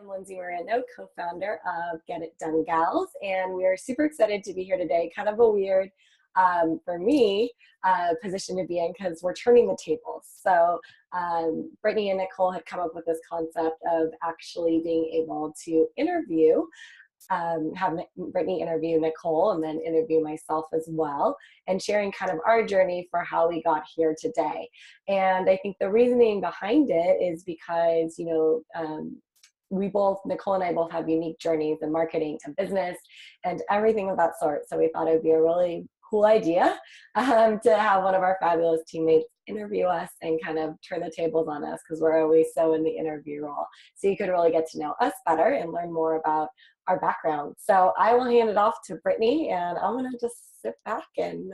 am Lindsey Morando, co-founder of Get It Done Gals, and we are super excited to be here today. Kind of a weird, for me, position to be in because we're turning the tables. So Brittany and Nicole had come up with this concept of actually being able to interview, have Brittany interview Nicole and then interview myself as well, and sharing kind of our journey for how we got here today. And I think the reasoning behind it is because, we both, Nicole and I both have unique journeys in marketing and business and everything of that sort. So we thought it would be a really cool idea to have one of our fabulous teammates interview us and kind of turn the tables on us, because we're always so in the interview role. So you could really get to know us better and learn more about our background. So I will hand it off to Brittany, and I'm going to just sit back and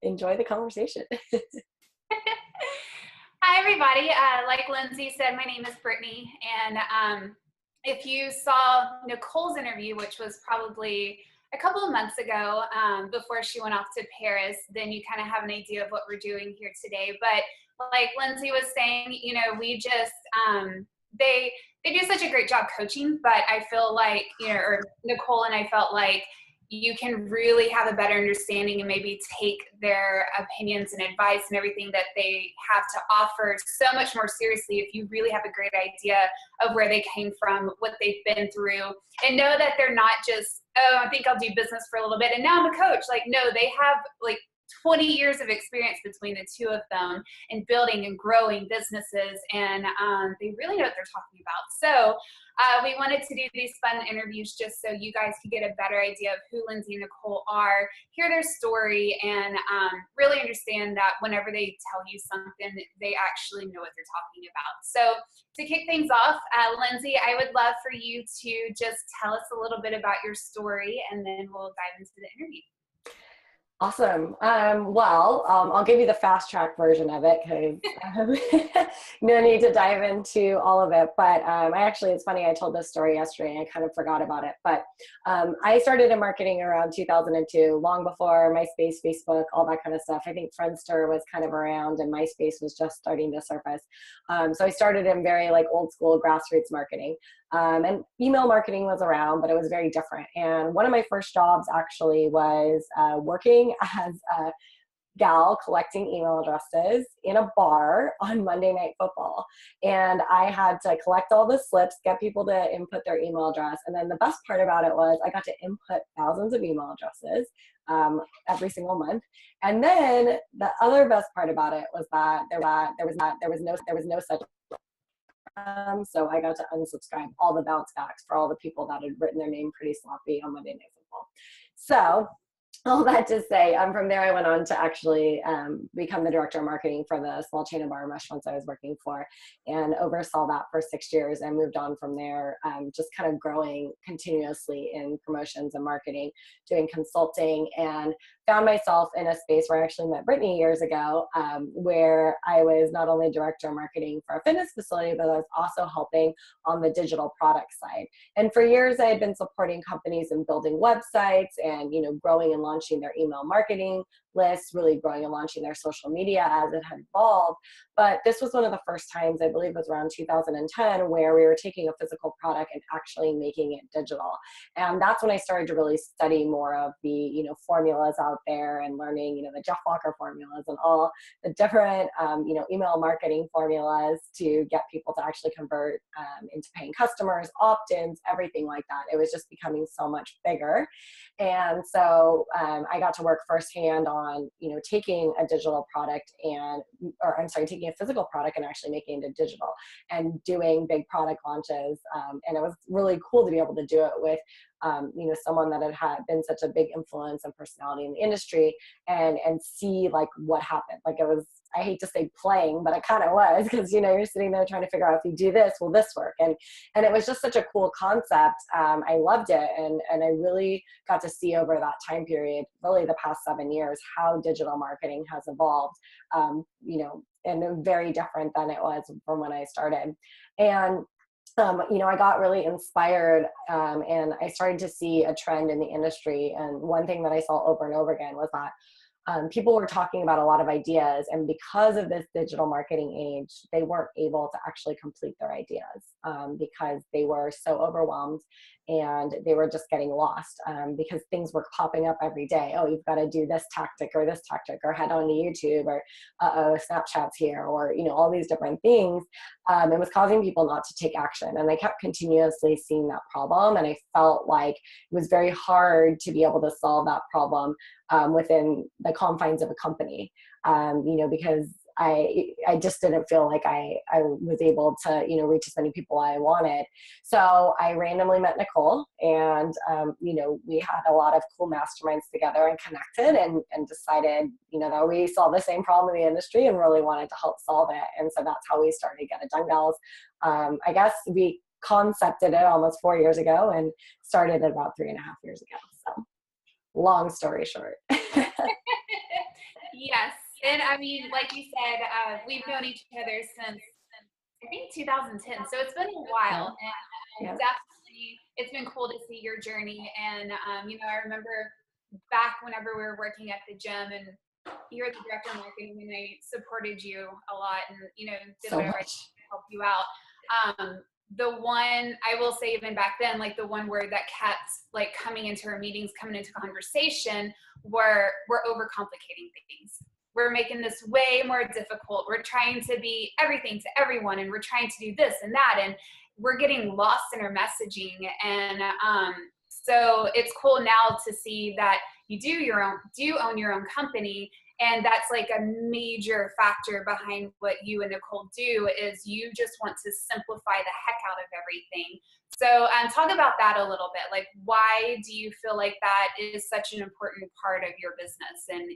enjoy the conversation. Hi, everybody. Like Lindsey said, my name is Brittany, and if you saw Nicole's interview, which was probably a couple of months ago before she went off to Paris, then you kind of have an idea of what we're doing here today. But like Lindsey was saying, we just, they do such a great job coaching, but I feel like, or Nicole and I felt like you can really have a better understanding and maybe take their opinions and advice and everything that they have to offer so much more seriously if you really have a great idea of where they came from, what they've been through, and know that they're not just, oh, I think I'll do business for a little bit and now I'm a coach. Like, no, they have like 20 years of experience between the two of them in building and growing businesses, and they really know what they're talking about. So we wanted to do these fun interviews just so you guys could get a better idea of who Lindsey and Nicole are, hear their story, and really understand that whenever they tell you something, they actually know what they're talking about. So to kick things off, Lindsey, I would love for you to just tell us a little bit about your story, and then we'll dive into the interview. Awesome. I'll give you the fast track version of it because no need to dive into all of it. But it's funny, I told this story yesterday and I kind of forgot about it. But I started in marketing around 2002, long before MySpace, Facebook, all that kind of stuff. I think Friendster was kind of around and MySpace was just starting to surface. So I started in very like old school grassroots marketing. And email marketing was around, but it was very different. And one of my first jobs actually was working as a gal collecting email addresses in a bar on Monday Night Football. And I had to collect all the slips, get people to input their email address. And then the best part about it was I got to input thousands of email addresses every single month. And then the other best part about it was that there was no such. So I got to unsubscribe all the bounce backs for all the people that had written their name pretty sloppy on Monday Night Football. So all that to say, from there I went on to actually become the director of marketing for the small chain of bar and restaurants I was working for, and oversaw that for 6 years and moved on from there, just kind of growing continuously in promotions and marketing, doing consulting, and found myself in a space where I actually met Brittany years ago, where I was not only director of marketing for a fitness facility, but I was also helping on the digital product side. And for years I had been supporting companies in building websites and, growing and launching their email marketing lists, really growing and launching their social media as it had evolved. But this was one of the first times, I believe it was around 2010, where we were taking a physical product and actually making it digital. And that's when I started to really study more of the, formulas out there and learning, the Jeff Walker formulas and all the different, email marketing formulas to get people to actually convert into paying customers, opt-ins, everything like that. It was just becoming so much bigger. And so I got to work firsthand on, taking a digital product taking a physical product and actually making it digital and doing big product launches. And it was really cool to be able to do it with, someone that had been such a big influence and personality in the industry, and see like what happened. Like it was, I hate to say playing, but it kind of was, because, you're sitting there trying to figure out, if you do this, will this work? And it was just such a cool concept. I loved it. And I really got to see over that time period, really the past 7 years, how digital marketing has evolved, and very different than it was from when I started. And I got really inspired, and I started to see a trend in the industry. And one thing that I saw over and over again was that people were talking about a lot of ideas, and because of this digital marketing age, they weren't able to actually complete their ideas because they were so overwhelmed and they were just getting lost because things were popping up every day. Oh, you've got to do this tactic or head on to YouTube, or Snapchat's here, or all these different things. It was causing people not to take action, and I kept continuously seeing that problem, and I felt like it was very hard to be able to solve that problem within the confines of a company, because I just didn't feel like I was able to, reach as many people I wanted. So I randomly met Nicole, and, we had a lot of cool masterminds together and connected, and decided, that we saw the same problem in the industry and really wanted to help solve it. And so that's how we started Get It Done Gals. I guess we concepted it almost 4 years ago and started it about 3.5 years ago. So long story short. Yes. And I mean, like you said, we've known each other since I think 2010. So it's been a while. And definitely it's been cool to see your journey. And, I remember back whenever we were working at the gym, and you were the director of marketing, and I supported you a lot, and, did whatever I could to help you out. The one, I will say, even back then, like the one word that kept like coming into our meetings, coming into conversation, we're overcomplicating things. We're making this way more difficult. We're trying to be everything to everyone, and we're trying to do this and that, and we're getting lost in our messaging. And so it's cool now to see that you do own your own company. And that's like a major factor behind what you and Nicole do, is you just want to simplify the heck out of everything. So talk about that a little bit. Like, why do you feel like that is such an important part of your business, and,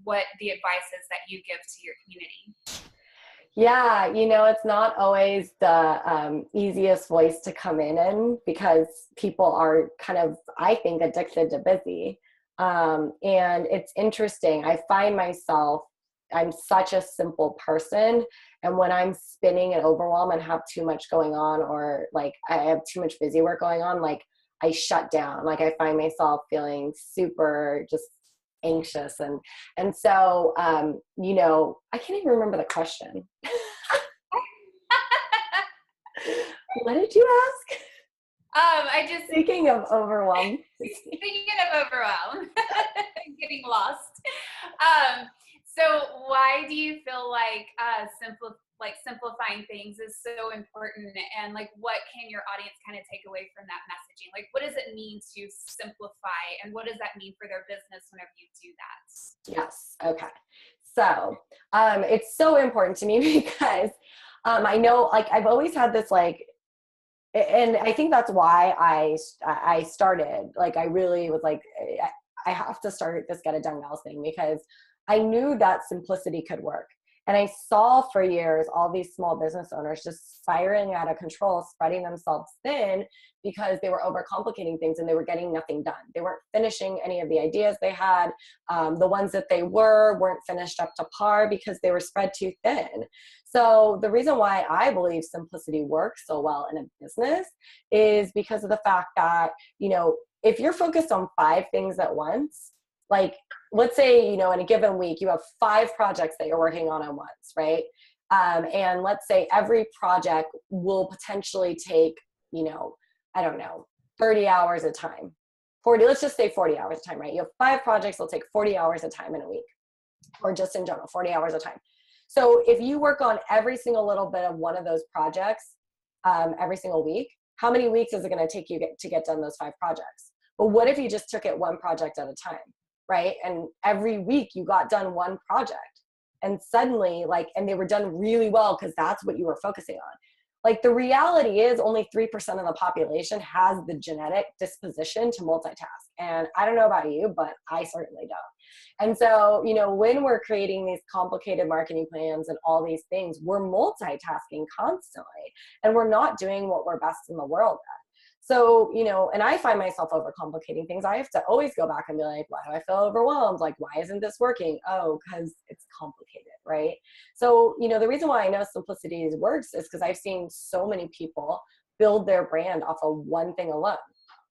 what the advice is that you give to your community? Yeah, it's not always the easiest voice to come in because people are kind of, I think, addicted to busy. And it's interesting. I find myself, I'm such a simple person. And when I'm spinning and overwhelmed and have too much going on, or like I have too much busy work going on, like I shut down. Like I find myself feeling super just anxious. And so, I can't even remember the question. What did you ask? Speaking of overwhelm. Speaking of overwhelm, getting lost. So why do you feel like simplifying things is so important, and like what can your audience kind of take away from that messaging? Like, what does it mean to simplify, and what does that mean for their business whenever you do that? Yes. Okay. So it's so important to me because I know, like, I've always had this, like, and I think that's why I started, like, I really was like, I have to start this Get It Done Gals thing, because I knew that simplicity could work. And I saw for years all these small business owners just spiraling out of control, spreading themselves thin because they were overcomplicating things and they were getting nothing done. They weren't finishing any of the ideas they had. The ones that they weren't finished up to par because they were spread too thin. So the reason why I believe simplicity works so well in a business is because of the fact that, if you're focused on 5 things at once, like, let's say, in a given week, you have 5 projects that you're working on at once, right? And let's say every project will potentially take, I don't know, 30 hours of time. 40, let's just say 40 hours of time, right? You have 5 projects, they'll take 40 hours of time in a week, or just in general, 40 hours of time. So if you work on every single little bit of one of those projects every single week, how many weeks is it going to take you to get done those 5 projects? But what if you just took it one project at a time, right? And every week you got done one project, and suddenly, like, and they were done really well because that's what you were focusing on. Like, the reality is only 3% of the population has the genetic disposition to multitask. And I don't know about you, but I certainly don't. And so, when we're creating these complicated marketing plans and all these things, we're multitasking constantly, and we're not doing what we're best in the world at. So, and I find myself overcomplicating things. I have to always go back and be like, why do I feel overwhelmed? Like, why isn't this working? Oh, because it's complicated, right? So, the reason why I know simplicity works is because I've seen so many people build their brand off of one thing alone.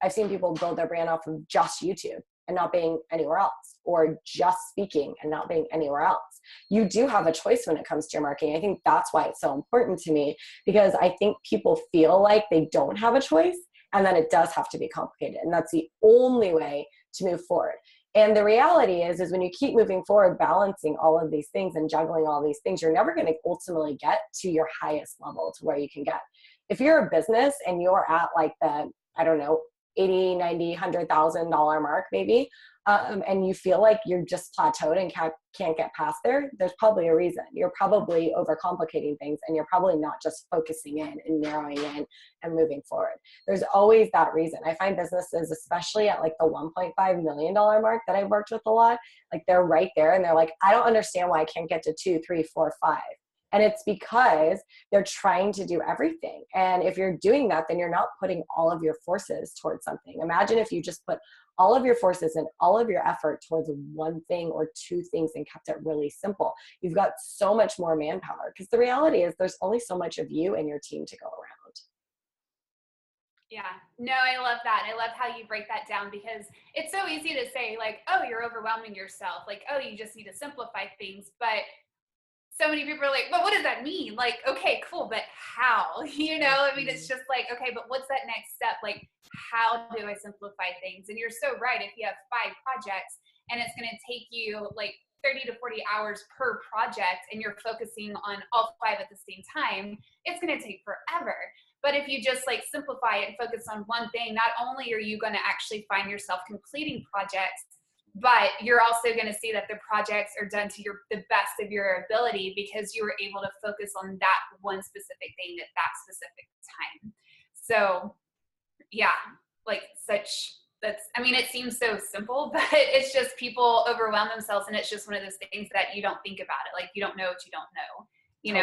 I've seen people build their brand off of just YouTube. and not being anywhere else, or just speaking and not being anywhere else. You do have a choice when it comes to your marketing. I think that's why it's so important to me, because I think people feel like they don't have a choice, and then it does have to be complicated. And that's the only way to move forward. And the reality is when you keep moving forward, balancing all of these things and juggling all these things, you're never going to ultimately get to your highest level, to where you can get. If you're a business and you're at like the, I don't know, 80, 90, $100,000 mark maybe, and you feel like you're just plateaued and can't get past there, there's probably a reason. You're probably overcomplicating things, and you're probably not just focusing in and narrowing in and moving forward. There's always that reason. I find businesses, especially at like the $1.5 million mark that I've worked with a lot, like they're right there and they're like, I don't understand why I can't get to 2, 3, 4, 5. And it's because they're trying to do everything. And if you're doing that, then you're not putting all of your forces towards something. Imagine if you just put all of your forces and all of your effort towards one thing or two things and kept it really simple. You've got so much more manpower, because the reality is there's only so much of you and your team to go around. Yeah, no, I love that. I love how you break that down, because it's so easy to say like, oh, you're overwhelming yourself. Like, oh, you just need to simplify things. But so many people are like, but what does that mean? Like, okay, cool, but how? I mean, it's just like, okay, but what's that next step? Like, how do I simplify things? And you're so right. If you have 5 projects and it's going to take you like 30 to 40 hours per project, and you're focusing on all 5 at the same time, it's going to take forever. But if you just like simplify it and focus on one thing, not only are you going to actually find yourself completing projects, but you're also going to see that the projects are done to the best of your ability, because you were able to focus on that one specific thing at that specific time. So yeah, like I mean, it seems so simple, but it's just people overwhelm themselves, and it's just one of those things that you don't think about it. Like, you don't know what you don't know,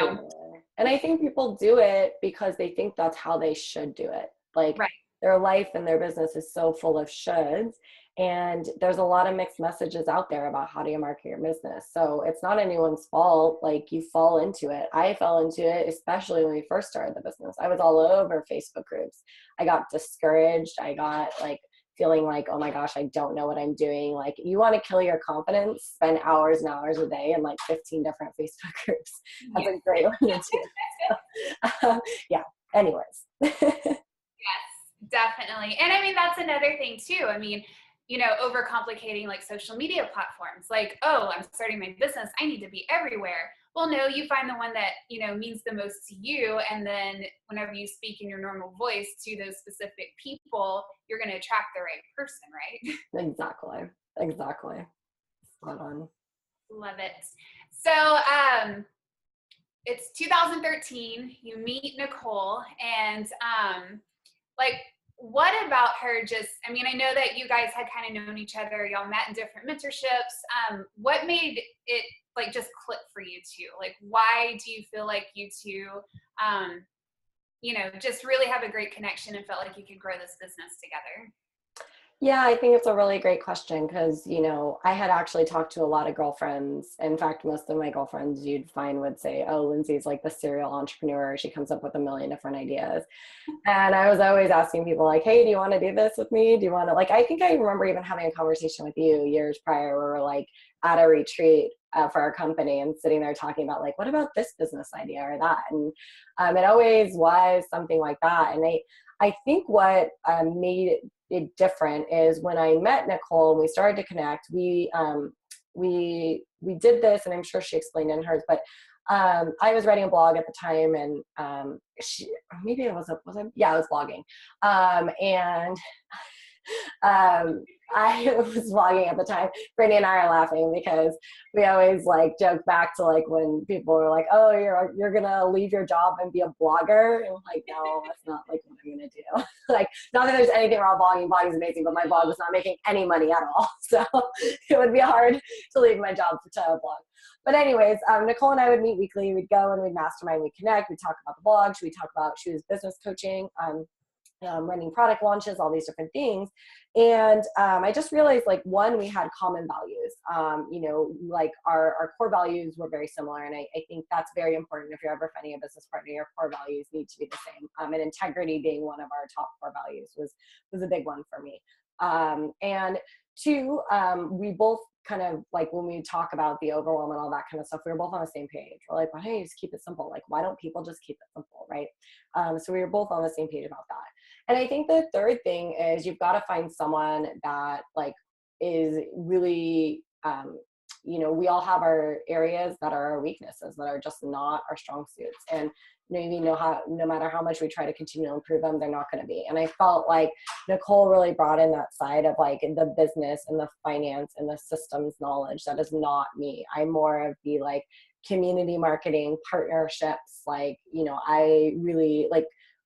Totally. And I think people do it because they think that's how they should do it. Like, right. their life and their business is so full of shoulds. And there's a lot of mixed messages out there about how do you market your business. So it's not anyone's fault. Like, you fall into it. I fell into it, especially when we first started the business. I was all over Facebook groups. I got discouraged. I got like feeling like, oh my gosh, I don't know what I'm doing. Like, you want to kill your confidence, spend hours and hours a day in like 15 different Facebook groups. That's a great one to do. So, yeah. Anyways. Yes, definitely. And I mean, that's another thing too. I mean, overcomplicating like social media platforms, like, oh, I'm starting my business, I need to be everywhere. Well, no, you find the one that, means the most to you. And then whenever you speak in your normal voice to those specific people, you're going to attract the right person, right? Exactly. Spot on. Love it. So, it's 2013, you meet Nicole, and like, what about her I mean, I know that you guys had kind of known each other, y'all met in different mentorships. What made it like just click for you two? Like, why do you feel like you two, just really have a great connection and felt like you could grow this business together? Yeah, I think it's a really great question, because, I had actually talked to a lot of girlfriends. In fact, most of my girlfriends you'd find would say, oh, Lindsey's like the serial entrepreneur. She comes up with a million different ideas. And I was always asking people like, hey, do you want to do this with me? Do you want to, like, I think I remember even having a conversation with you years prior where we're like at a retreat for our company and sitting there talking about like, what about this business idea or that? And it always was something like that. And I think what made it different is when I met Nicole and we started to connect, we did this, and I'm sure she explained in hers, but I was writing a blog at the time, and maybe it was yeah, I was blogging. And I was vlogging at the time. Brittany and I are laughing because we always like joke back to like when people were like, oh, you're gonna leave your job and be a blogger. And I'm like, no, that's not like what I'm gonna do. Like, not that there's anything wrong with blogging. Blogging is amazing, but my blog was not making any money at all. So it would be hard to leave my job to blog. But anyways, Nicole and I would meet weekly. We'd go and we'd mastermind, we'd connect, we'd talk about the blog, she was business coaching, running product launches, all these different things. And I just realized, like, one, we had common values. Like our core values were very similar. And I think that's very important. If you're ever finding a business partner, your core values need to be the same. And integrity being one of our top core values was a big one for me. And two, we both kind of like when we talk about the overwhelm and all that kind of stuff, we were both on the same page. We're like, why don't you just keep it simple? Like, why don't people just keep it simple, right? So we were both on the same page about that. And I think the third thing is you've got to find someone that like is really, we all have our areas that are our weaknesses that are just not our strong suits. And no matter how much we try to continue to improve them, they're not going to be. And I felt like Nicole really brought in that side of like the business and the finance and the systems knowledge. That is not me. I'm more of the like community marketing, partnerships. Like, I really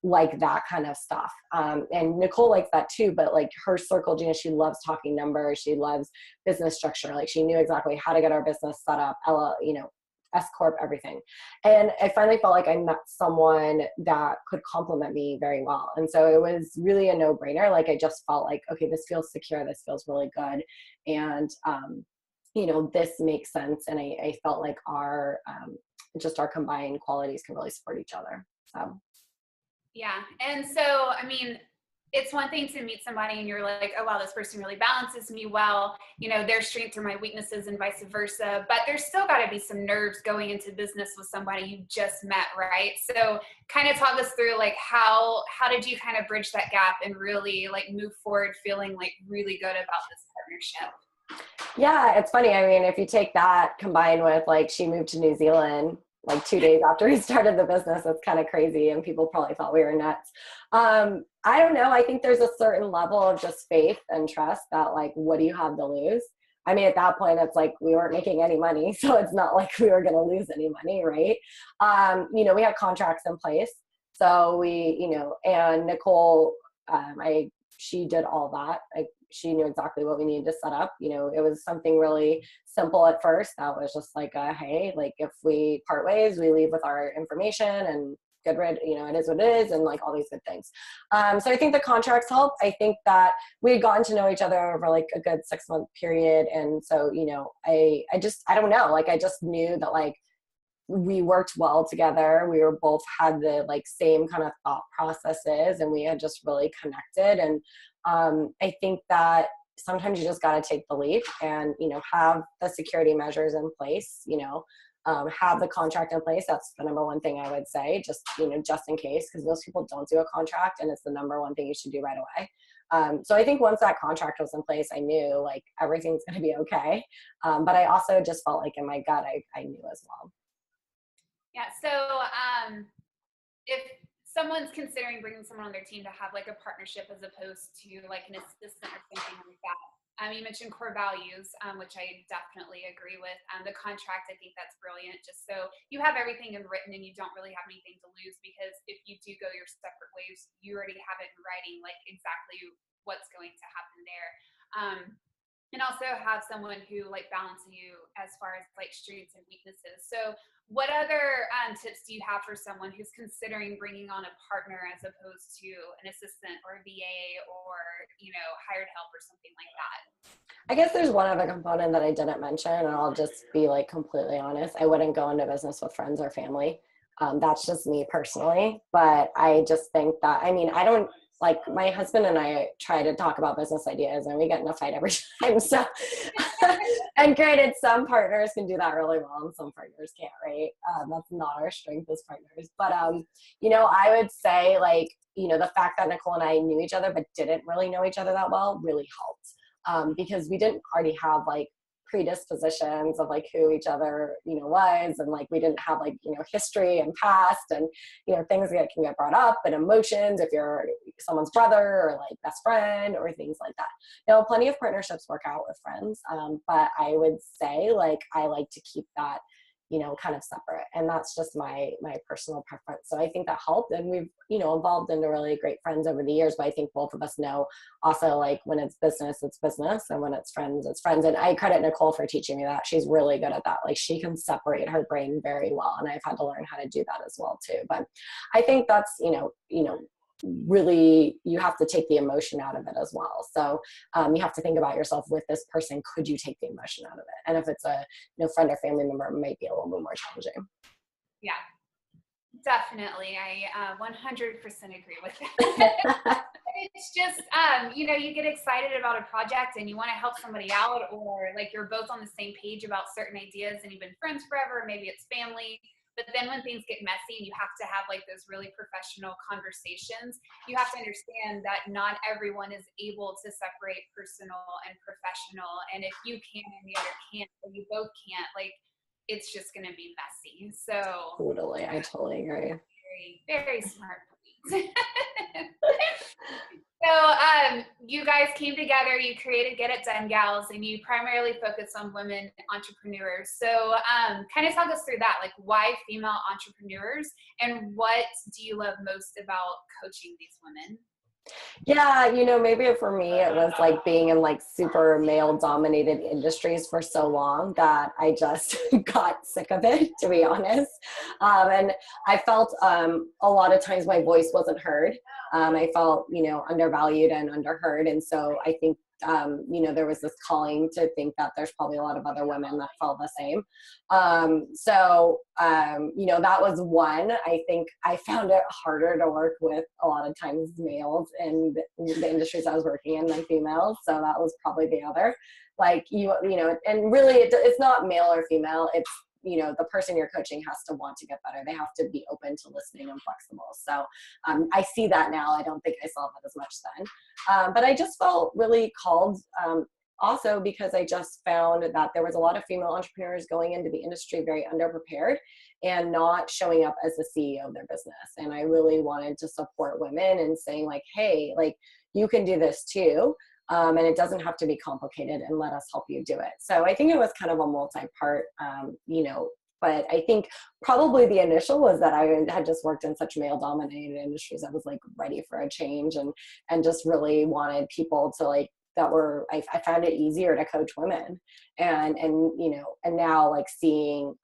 like that kind of stuff. And Nicole likes that too, but like her circle, she loves talking numbers. She loves business structure. Like she knew exactly how to get our business set up, S Corp, everything. And I finally felt like I met someone that could complement me very well. And so it was really a no-brainer. Like I just felt like, okay, this feels secure. This feels really good. And, this makes sense. And I felt like our combined qualities can really support each other. So. Yeah. And so, I mean, it's one thing to meet somebody and you're like, oh, wow, this person really balances me well. Their strengths are my weaknesses and vice versa. But there's still got to be some nerves going into business with somebody you just met, right? So kind of talk us through like how did you kind of bridge that gap and really like move forward feeling like really good about this partnership? Yeah, it's funny. I mean, if you take that combined with like she moved to New Zealand like 2 days after we started the business, it's kind of crazy. And people probably thought we were nuts. I don't know. I think there's a certain level of just faith and trust that like, what do you have to lose? I mean, at that point, it's like we weren't making any money. So it's not like we were going to lose any money, right? We had contracts in place. So and Nicole, she did all that. She knew exactly what we needed to set up. It was something really simple at first. That was just like, hey, like if we part ways, we leave with our information and get rid, it is what it is, and like all these good things. So I think the contracts helped. I think that we had gotten to know each other over like a good 6-month period. And so, I don't know, like I just knew that like we worked well together. We were both had the like same kind of thought processes and we had just really connected. And I think that sometimes you just got to take the leap and, have the security measures in place, have the contract in place. That's the number one thing I would say, just in case, because most people don't do a contract and it's the number one thing you should do right away. So I think once that contract was in place, I knew like everything's going to be okay. But I also just felt like in my gut, I knew as well. Yeah. So if someone's considering bringing someone on their team to have like a partnership as opposed to like an assistant or something like that, you mentioned core values, which I definitely agree with. The contract, I think that's brilliant. Just so you have everything in written and you don't really have anything to lose, because if you do go your separate ways, you already have it in writing, like exactly what's going to happen there. And also have someone who like balances you as far as like strengths and weaknesses. So what other tips do you have for someone who's considering bringing on a partner as opposed to an assistant or a VA or, hired help or something like that? I guess there's one other component that I didn't mention, and I'll just be like completely honest. I wouldn't go into business with friends or family. That's just me personally. But I just think that, I don't, like my husband and I try to talk about business ideas and we get in a fight every time. So, and granted, some partners can do that really well and some partners can't, right? That's not our strength as partners. But, I would say like, the fact that Nicole and I knew each other but didn't really know each other that well really helped, because we didn't already have like predispositions of like who each other was, and like we didn't have like history and past and things that can get brought up, and emotions if you're someone's brother or like best friend or things like that. Now plenty of partnerships work out with friends, but I would say like I like to keep that kind of separate, and that's just my personal preference. So I think that helped, and we've evolved into really great friends over the years. But I think both of us know also like when it's business, and when it's friends, it's friends. And I credit Nicole for teaching me that. She's really good at that. Like she can separate her brain very well, and I've had to learn how to do that as well too. But I think that's really you have to take the emotion out of it as well. So you have to think about yourself with this person. Could you take the emotion out of it? And if it's a friend or family member, it might be a little bit more challenging. Yeah, definitely. I 100% agree with that. It's just, you get excited about a project and you want to help somebody out, or like you're both on the same page about certain ideas and you've been friends forever, maybe it's family. But then when things get messy and you have to have like those really professional conversations, you have to understand that not everyone is able to separate personal and professional. And if you can and the other can't, or you both can't, like it's just going to be messy. So Totally. I totally agree. very, very smart. So you guys came together, you created Get It Done Gals, and you primarily focus on women entrepreneurs. So kind of talk us through that, like why female entrepreneurs, and what do you love most about coaching these women? Yeah, maybe for me, it was like being in like super male dominated industries for so long that I just got sick of it, to be honest. And I felt a lot of times my voice wasn't heard. I felt, undervalued and underheard. And so I think, there was this calling to think that there's probably a lot of other women that felt the same. That was one. I think I found it harder to work with a lot of times males in the industries I was working in than females. So that was probably the other. Like, and really it's not male or female. It's, the person you're coaching has to want to get better. They have to be open to listening and flexible. So I see that now. I don't think I saw that as much then. But I just felt really called also because I just found that there was a lot of female entrepreneurs going into the industry very underprepared and not showing up as the CEO of their business. And I really wanted to support women and saying like, hey, like you can do this too. And it doesn't have to be complicated, and let us help you do it. So I think it was kind of a multi-part, but I think probably the initial was that I had just worked in such male dominated industries. I was like ready for a change and just really wanted people to like, I found it easier to coach women and now like seeing,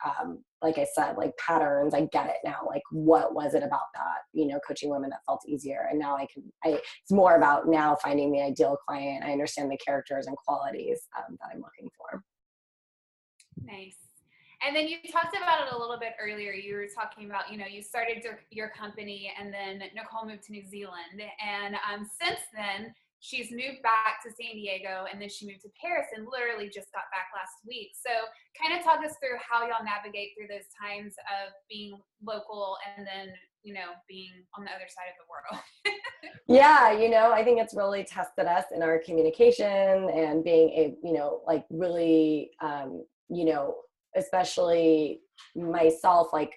like I said, like patterns, I get it now. Like, what was it about that, coaching women that felt easier? And now it's more about now finding the ideal client. I understand the characters and qualities that I'm looking for. Nice. And then you talked about it a little bit earlier. You were talking about, you started your company, and then Nicole moved to New Zealand. And since then, she's moved back to San Diego, and then she moved to Paris and literally just got back last week. So kind of talk us through how y'all navigate through those times of being local and then, being on the other side of the world. Yeah, I think it's really tested us in our communication and being like really, especially myself, like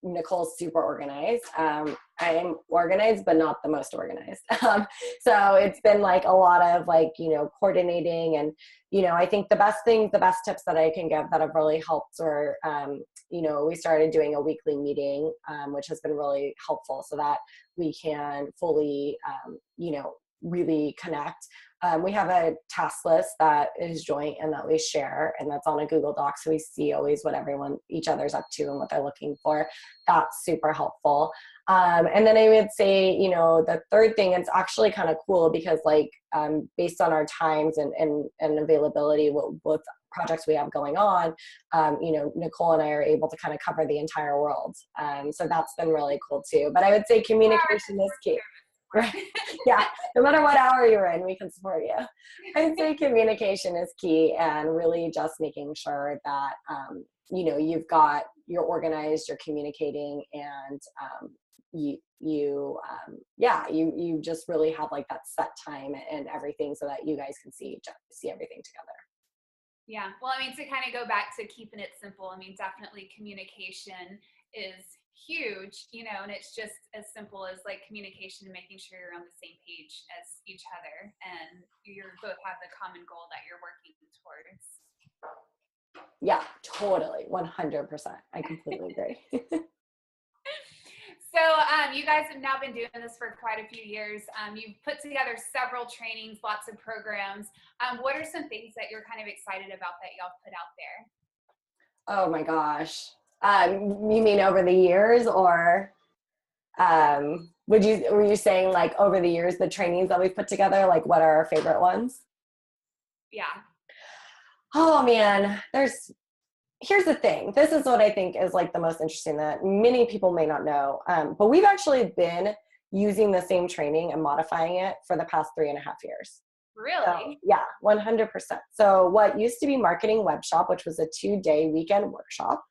Nicole's super organized. I'm organized, but not the most organized. So it's been like a lot of like, coordinating and, I think the best tips that I can give that have really helped are, we started doing a weekly meeting, which has been really helpful so that we can fully, really connect. We have a task list that is joint and that we share, and that's on a Google Doc. So we see always what each other's up to and what they're looking for. That's super helpful. And then I would say, the third thing, it's actually kind of cool because like, based on our times and availability with projects we have going on, Nicole and I are able to kind of cover the entire world. So that's been really cool too. But I would say communication is key. Right. Yeah. No matter what hour you're in, we can support you. I'd say communication is key, and really just making sure that, you're organized, you're communicating, and you just really have like that set time and everything so that you guys can see everything together. Yeah. Well, I mean, to kind of go back to keeping it simple, I mean, definitely communication is huge, and it's just as simple as like communication and making sure you're on the same page as each other and you both have the common goal that you're working towards. Yeah, totally. 100%. I completely agree. So you guys have now been doing this for quite a few years. You've put together several trainings, lots of programs. What are some things that you're kind of excited about that y'all put out there? Oh my gosh. You mean over the years, or were you saying like over the years, the trainings that we've put together, like what are our favorite ones? Yeah. Oh man, here's the thing. This is what I think is like the most interesting that many people may not know. But we've actually been using the same training and modifying it for the past 3.5 years. Really? So, yeah, 100%. So what used to be Marketing Web Shop, which was a 2-day weekend workshop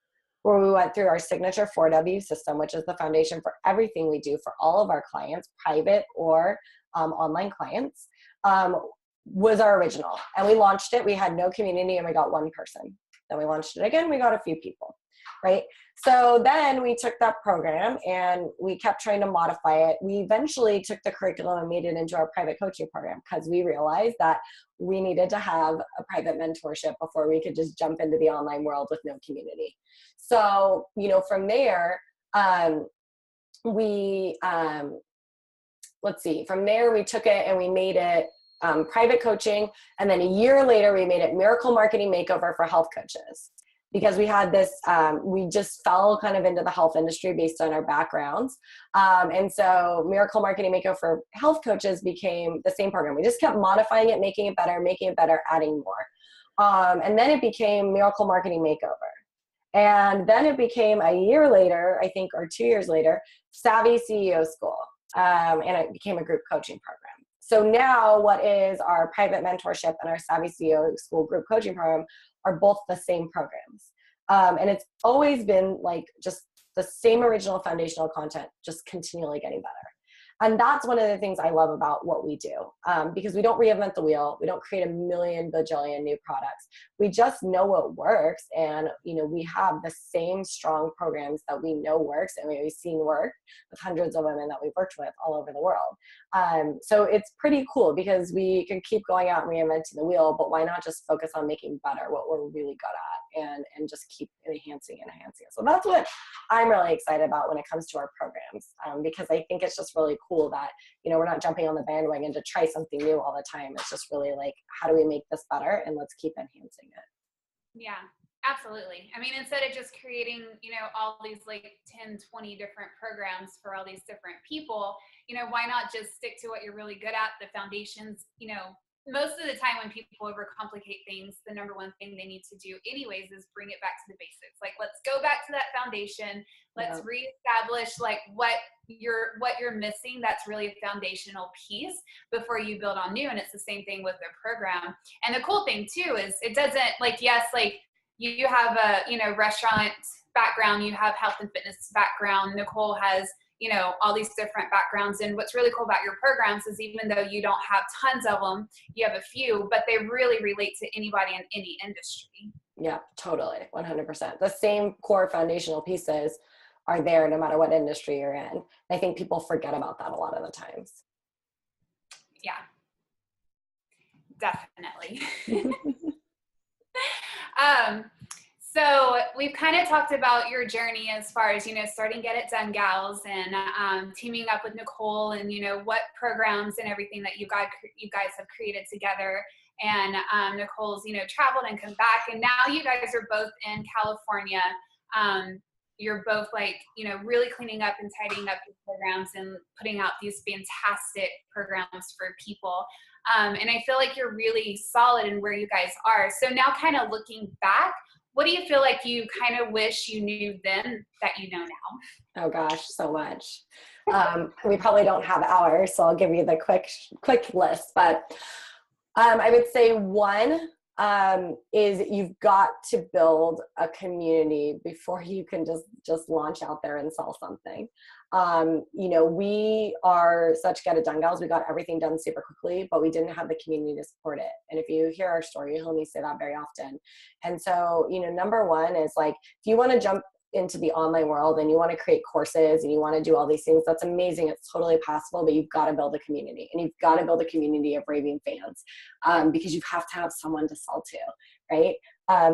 where we went through our signature 4W system, which is the foundation for everything we do for all of our clients, private or online clients, was our original. And we launched it. We had no community and we got one person. Then we launched it again. We got a few people, right? So then we took that program and we kept trying to modify it. We eventually took the curriculum and made it into our private coaching program because we realized that we needed to have a private mentorship before we could just jump into the online world with no community. So, from there, from there we took it and we made it private coaching. And then a year later, we made it Miracle Marketing Makeover for health coaches. Because we had this, we just fell kind of into the health industry based on our backgrounds. And so Miracle Marketing Makeover for health coaches became the same program. We just kept modifying it, making it better, adding more. And then it became Miracle Marketing Makeover. And then it became a year later, I think, or 2 years later, Savvy CEO School. And it became a group coaching program. So now what is our private mentorship and our Savvy CEO School group coaching program are both the same programs. And it's always been like just the same original foundational content, just continually getting better. And that's one of the things I love about what we do, because we don't reinvent the wheel. We don't create a million bajillion new products. We just know what works. And, we have the same strong programs that we know works and we've seen work with hundreds of women that we've worked with all over the world. So it's pretty cool because we can keep going out and reinventing the wheel, but why not just focus on making better what we're really good at and just keep enhancing it. So that's what I'm really excited about when it comes to our programs, because I think it's just really cool that, we're not jumping on the bandwagon to try something new all the time. It's just really like, how do we make this better? And let's keep enhancing it. Yeah, absolutely. I mean, instead of just creating, all these like 10, 20 different programs for all these different people, why not just stick to what you're really good at, the foundations. Most of the time when people overcomplicate things, the number one thing they need to do anyways is bring it back to the basics. Like, let's go back to that foundation. Let's reestablish like what you're missing. That's really a foundational piece before you build on new. And it's the same thing with the program. And the cool thing too is it doesn't like, yes, like you have a, restaurant background, you have health and fitness background. Nicole has, all these different backgrounds. And what's really cool about your programs is even though you don't have tons of them, you have a few, but they really relate to anybody in any industry. Yeah, totally. 100%. The same core foundational pieces are there no matter what industry you're in. I think people forget about that a lot of the times. Yeah, definitely. So we've kind of talked about your journey as far as, starting Get It Done Gals and teaming up with Nicole and, what programs and everything that you guys have created together. And Nicole's, traveled and come back. And now you guys are both in California. You're both like, really cleaning up and tidying up your programs and putting out these fantastic programs for people. And I feel like you're really solid in where you guys are. So now kind of looking back, what do you feel like you kind of wish you knew then that you know now? Oh gosh, so much. We probably don't have hours, so I'll give you the quick list. But I would say one is you've got to build a community before you can just launch out there and sell something. We are such Get It Done Gals. We got everything done super quickly, but we didn't have the community to support it. And if you hear our story, you'll hear me say that very often. And so, number one is like, if you want to jump into the online world and you want to create courses and you want to do all these things, that's amazing. It's totally possible, but you've got to build a community, and you've got to build a community of raving fans, because you have to have someone to sell to, right?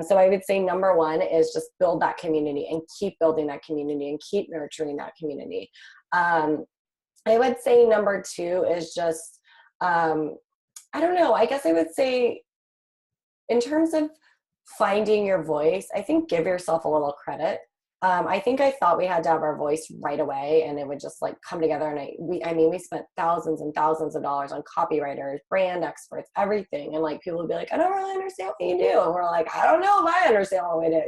So I would say number one is just build that community and keep building that community and keep nurturing that community. I would say number two is just, I don't know, I guess I would say in terms of finding your voice, I think give yourself a little credit. I think I thought we had to have our voice right away and it would just like come together. And we spent thousands and thousands of dollars on copywriters, brand experts, everything. And like, people would be like, I don't really understand what you do. And we're like, I don't know if I understand what we do,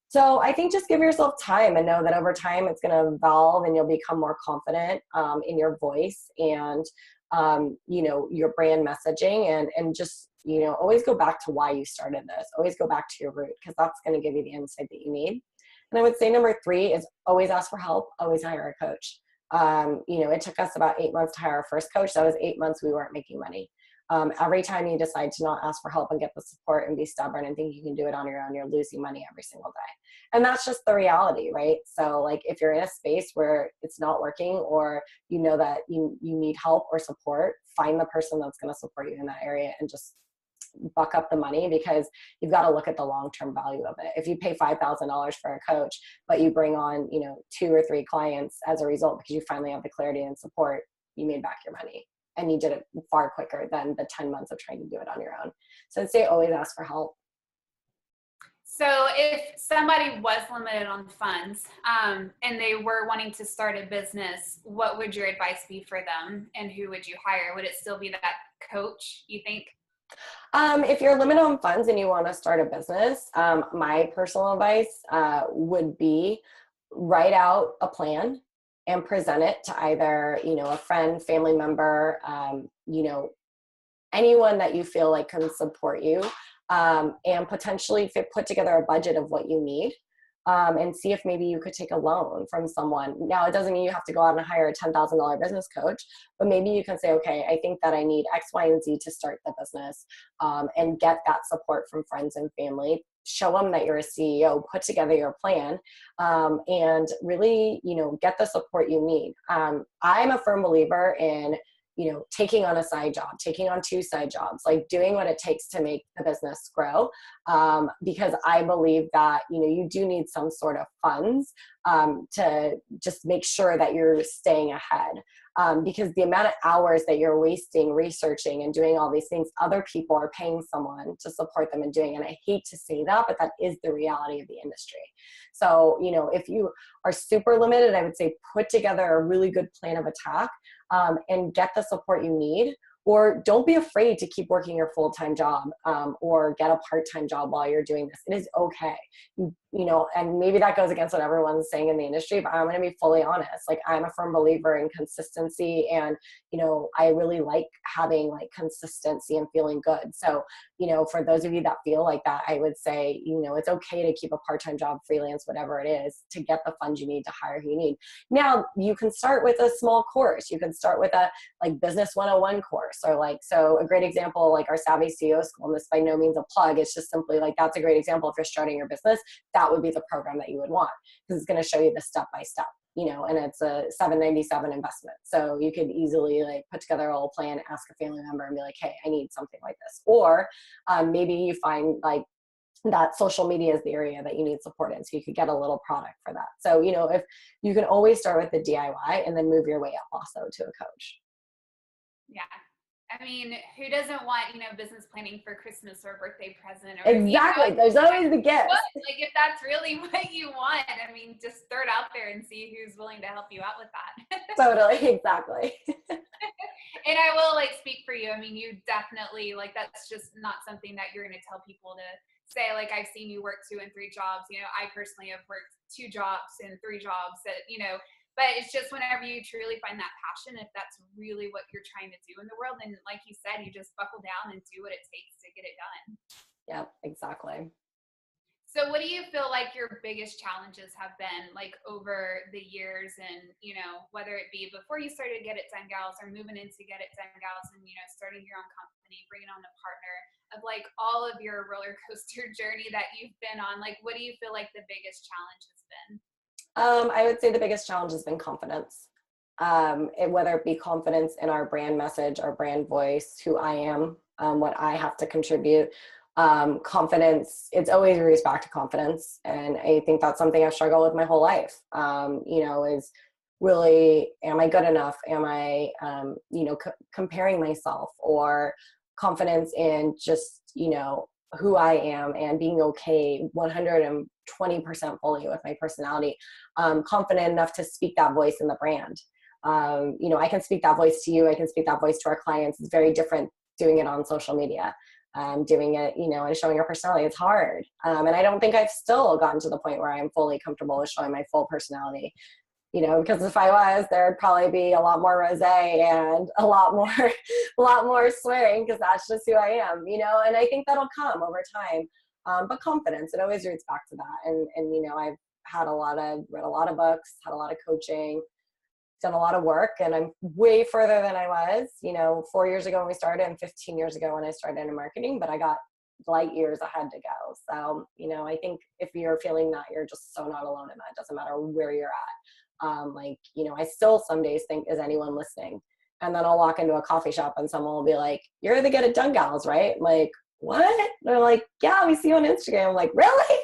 So I think just give yourself time and know that over time it's going to evolve and you'll become more confident in your voice and, your brand messaging and just, always go back to why you started this. Always go back to your root because that's going to give you the insight that you need. And I would say number 3 is always ask for help, always hire a coach. It took us about 8 months to hire our first coach. That was 8 months we weren't making money. Every time you decide to not ask for help and get the support and be stubborn and think you can do it on your own, you're losing money every single day. And that's just the reality, right? So like if you're in a space where it's not working or you know that you need help or support, find the person that's going to support you in that area and just buck up the money because you've got to look at the long-term value of it. If you pay $5,000 for a coach, but you bring on, 2 or 3 clients as a result because you finally have the clarity and support, you made back your money. And you did it far quicker than the 10 months of trying to do it on your own. So I'd say always ask for help. So if somebody was limited on funds and they were wanting to start a business, what would your advice be for them and who would you hire? Would it still be that coach, you think? If you're limited on funds and you want to start a business, my personal advice would be write out a plan and present it to either, a friend, family member, anyone that you feel like can support you, and potentially put together a budget of what you need, and see if maybe you could take a loan from someone. Now, it doesn't mean you have to go out and hire a $10,000 business coach, but maybe you can say, okay, I think that I need X, Y, and Z to start the business, and get that support from friends and family. Show them that you're a CEO, put together your plan, and really, get the support you need. I'm a firm believer in, taking on a side job, taking on 2 side jobs, like doing what it takes to make the business grow. Because I believe that, you do need some sort of funds to just make sure that you're staying ahead. Because the amount of hours that you're wasting researching and doing all these things, other people are paying someone to support them in doing. And I hate to say that, but that is the reality of the industry. So, if you are super limited, I would say put together a really good plan of attack, and get the support you need. Or don't be afraid to keep working your full-time job, or get a part-time job while you're doing this. It is okay. And maybe that goes against what everyone's saying in the industry, but I'm going to be fully honest. Like, I'm a firm believer in consistency, and, I really like having like consistency and feeling good. So, for those of you that feel like that, I would say, it's okay to keep a part-time job, freelance, whatever it is, to get the funds you need to hire who you need. Now, you can start with a small course. You can start with a like business 101 course, or so a great example, like our Savvy CEO school, and this by no means a plug. It's just simply like, that's a great example. If you're starting your business, that would be the program that you would want, because it's going to show you the step-by-step, and it's a $797 investment. So you could easily like put together a whole plan, ask a family member and be like, hey, I need something like this. Or maybe you find like that social media is the area that you need support in. So you could get a little product for that. So, if you can always start with the DIY and then move your way up also to a coach. Yeah. I mean, who doesn't want, business planning for Christmas or birthday present? Or, Exactly. There's always the gift. Like, if that's really what you want, I mean, just throw it out there and see who's willing to help you out with that. Totally. Exactly. And I will speak for you. I mean, you definitely that's just not something that you're going to tell people to say, I've seen you work 2 and 3 jobs. I personally have worked 2 jobs and 3 jobs that, but it's just whenever you truly find that passion, if that's really what you're trying to do in the world, then like you said, you just buckle down and do what it takes to get it done. Yeah, exactly. So what do you feel like your biggest challenges have been over the years, and, whether it be before you started Get It Done Gals or moving into Get It Done Gals and, starting your own company, bringing on a partner, of all of your roller coaster journey that you've been on? What do you feel like the biggest challenge has been? I would say the biggest challenge has been confidence. Whether it be confidence in our brand message, our brand voice, who I am, what I have to contribute. Confidence, it's always roots back to confidence. And I think that's something I've struggled with my whole life, is really, am I good enough? Am I, comparing myself, or confidence in just, who I am and being okay 120% fully with my personality, confident enough to speak that voice in the brand. I can speak that voice to you. I can speak that voice to our clients. It's very different doing it on social media. doing it, and showing your personality. It's hard. And I don't think I've still gotten to the point where I'm fully comfortable with showing my full personality. Because if I was, there'd probably be a lot more rosé and a lot more swearing, because that's just who I am, and I think that'll come over time. But confidence, it always roots back to that. And I've read a lot of books, had a lot of coaching, done a lot of work, and I'm way further than I was, 4 years ago when we started and 15 years ago when I started in marketing, but I got light years ahead to go. So, I think if you're feeling that, you're just so not alone in that. It doesn't matter where you're at. I still some days think, is anyone listening? And then I'll walk into a coffee shop and someone will be like, you're the Get It Done gals, right? I'm like, what? And they're like, yeah, we see you on Instagram. I'm like, really?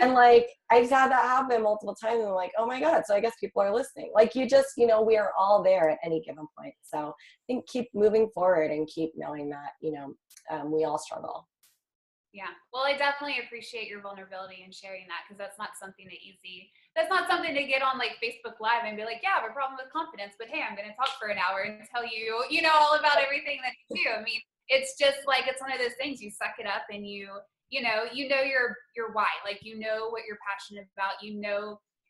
And I've had that happen multiple times. And I'm like, oh my God. So I guess people are listening. You just, we are all there at any given point. So I think keep moving forward and keep knowing that, we all struggle. Yeah. Well, I definitely appreciate your vulnerability and sharing that, because that's not something that's not something to get on Facebook Live and be like, yeah, I have a problem with confidence, but hey, I'm going to talk for an hour and tell you, all about everything that you do. I mean, it's just it's one of those things. You suck it up and you know your why, what you're passionate about,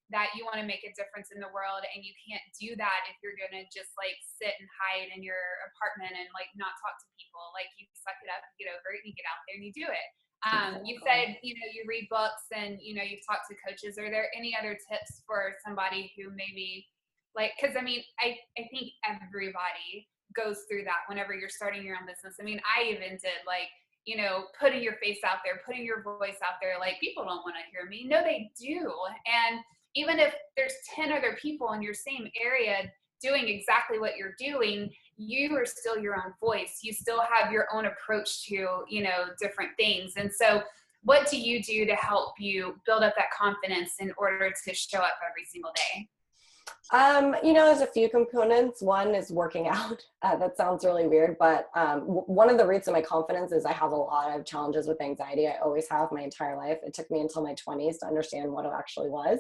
that you want to make a difference in the world, and you can't do that if you're going to just sit and hide in your apartment and not talk to people. You suck it up, you get over it, and you get out there and you do it. You said, you read books and, you've talked to coaches. Are there any other tips for somebody who maybe because I think everybody goes through that whenever you're starting your own business. I mean, I even did putting your face out there, putting your voice out there. People don't want to hear me. No, they do. And even if there's 10 other people in your same area doing exactly what you're doing, you are still your own voice. You still have your own approach to, different things. And so what do you do to help you build up that confidence in order to show up every single day? There's a few components. One is working out. That sounds really weird, but one of the roots of my confidence is I have a lot of challenges with anxiety. I always have my entire life. It took me until my 20s to understand what it actually was.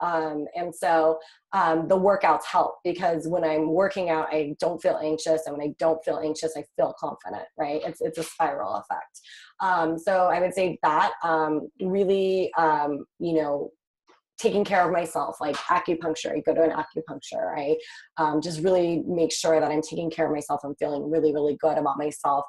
And so the workouts help, because when I'm working out, I don't feel anxious. And when I don't feel anxious, I feel confident, right? It's a spiral effect. So I would say that really, taking care of myself, like acupuncture. I go to an acupuncture. I just really make sure that I'm taking care of myself. I'm feeling really, really good about myself.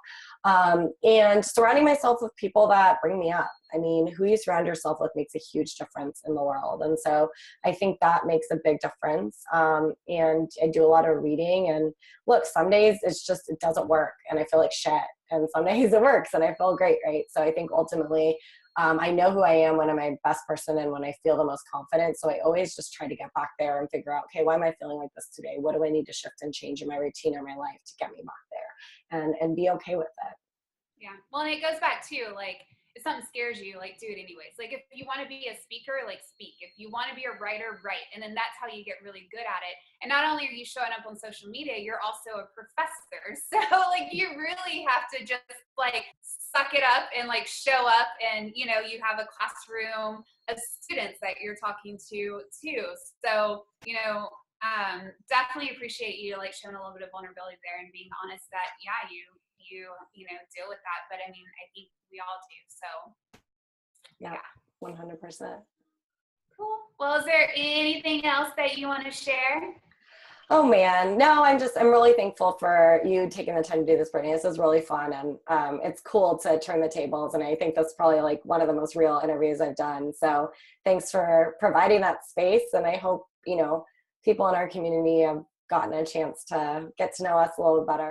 And surrounding myself with people that bring me up. I mean, who you surround yourself with makes a huge difference in the world. And so I think that makes a big difference. And I do a lot of reading, and look, some days it doesn't work and I feel like shit. And some days it works and I feel great, right? So I think ultimately, I know who I am when I'm my best person and when I feel the most confident. So I always just try to get back there and figure out, okay, why am I feeling like this today? What do I need to shift and change in my routine or my life to get me back there and be okay with it? Yeah. Well, and it goes back to if something scares you, do it anyways. If you want to be a speaker, speak. If you want to be a writer, write. And then that's how you get really good at it. And not only are you showing up on social media, you're also a professor. So you really have to just suck it up and show up, and you have a classroom of students that you're talking to too. So definitely appreciate you showing a little bit of vulnerability there and being honest that you deal with that. But I mean, I think we all do. So yeah. 100%. Cool. Well, is there anything else that you want to share? Oh man, no, I'm really thankful for you taking the time to do this, Brittany. This is really fun, and it's cool to turn the tables, and I think that's probably one of the most real interviews I've done. So thanks for providing that space, and I hope, people in our community have gotten a chance to get to know us a little better.